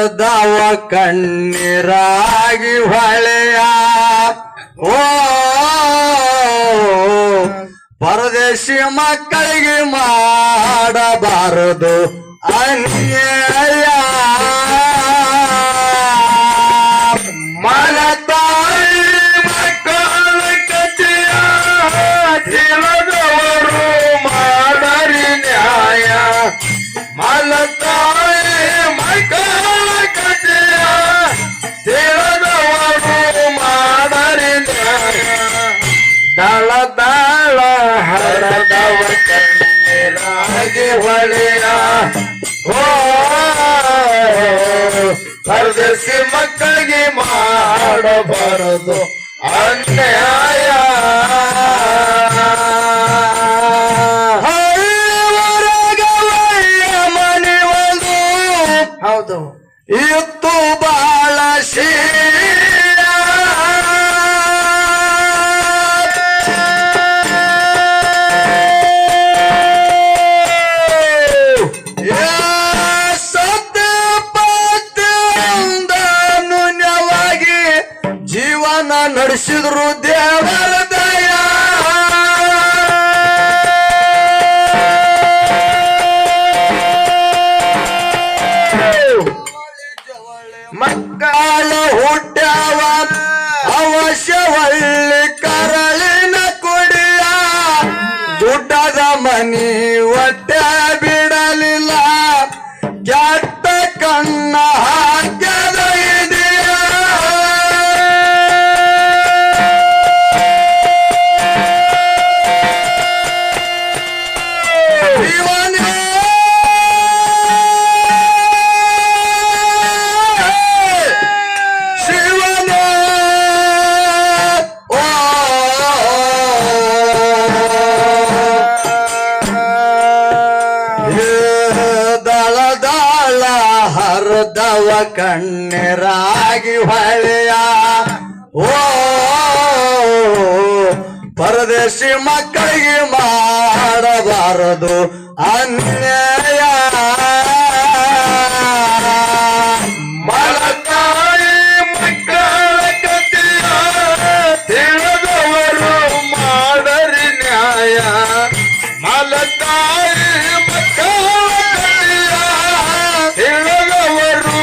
ಹರದವ ಕಣ್ಣೀರಾಗಿ ಹೊಳೆಯ ಓ ಪರದೇಶಿ ಮಕ್ಕಳಿಗೆ ಮಾಡಬಾರದು ಅನ್ಯಾಯ ಮಲತಾಯಿ ಮಕ್ಕಳ ಕಥೆಯ ತಿಳಿದವರು ಮಾಡರಿ ನ್ಯಾಯ ಮಲತಾಯಿ ಮಕ್ಕಳ ಕಥೆಯ ತಿಳಿದವರು ಮಾಡರಿ ನ್ಯಾಯ ದಳ ದಳ ಹರದವ ಕಣ್ಣೀರಾಗಿ ಹೊಳೆಯ ಓ ಪರದೇಶಿ ಮಕ್ಕಳಿಗೆ ಮಾಡಬಾರದು ಅನ್ಯಾಯ ಮನೆ ಒಂದು ಹೌದು ಇತ್ತು ಬಾಳ ನಡೆಸಿದ್ರು ದೇವರ ದಯ ಮಕ್ಕಳ ಹುಟ್ಟ್ಯಾವ ಅವಶ್ಯವಳ್ಳಿ ಕರಳಿನ ಕುಡಿಯ ದುಡ್ಡದ ಮನಿ ಹೊಟ್ಟೆ ಬಿಡಲಿಲ್ಲ ಕೆಟ್ಟ ಕಣ್ಣ ಹಾಕ್ಯದ ಹರದವ ಕಣ್ಣೀರಾಗಿ ಹೊಳೆಯ ಓ ಪರದೇಶಿ ಮಕ್ಕಳಿಗೆ ಮಾಡಬಾರದು ಅನ್ಯಾಯ ಮಲತಾಯಿ ಮಕ್ಕಳ ಕಥೆಯ ತಿಳಿದವರು ಮಾಡರಿ ನ್ಯಾಯ ಮಲತಾಯಿ ಮಕ್ಕಳ ಕಥೆಯ ತಿಳಿದವರು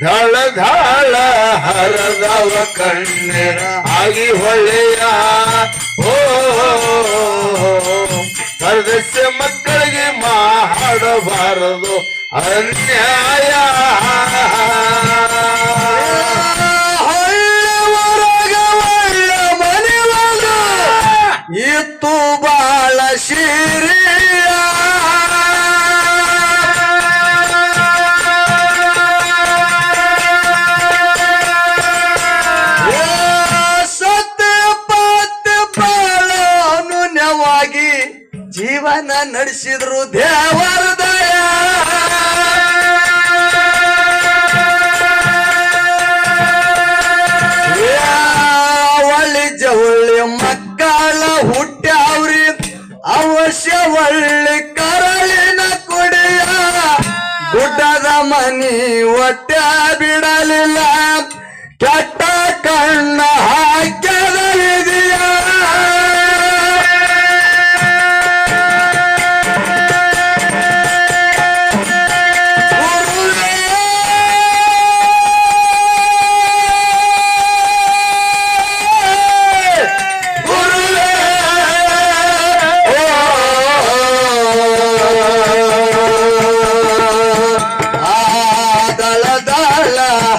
ಧಳ ಧಳ ಹರದವ ಕಣ್ಣೀರ ಆಗಿ ಹೊಳೆಯ ಓ ಪರದೇಶಿ ಮಕ್ಕಳಿಗೆ ಮಾಡಬಾರದು ಅನ್ಯಾಯ ಮನೆ ಇತ್ತು ಬಾಳ ಶಿರಿಯ ಜೀವನ ನಡೆಸಿದ್ರು ದೇವರ ದಯ ಒಳ್ಳಿ ಜವಳಿ ಮಕ್ಕಳ ಹುಟ್ಟ್ಯಾವ್ರಿ ಅವಶ್ಯ ಒಳ್ಳಿ ಕರಳಿನ ಕುಡಿಯ ಗುಡ್ಡದ ಮನಿ ಹೊಟ್ಟೆ ಬಿಡಲಿಲ್ಲ ಕೆಟ್ಟ ಕಣ್ಣ ಹಾಕ್ಯದ ವಿಧಿಯ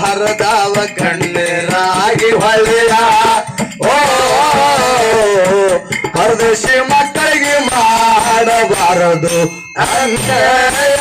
ಹರದವ ಕಣ್ಣೀರಾಗಿ ಹೊಳೆಯ ಓ ಪರದೇಶಿ ಮಕ್ಕಳಿಗೆ ಮಾಡಬಾರದು ಅನ್ಯಾಯ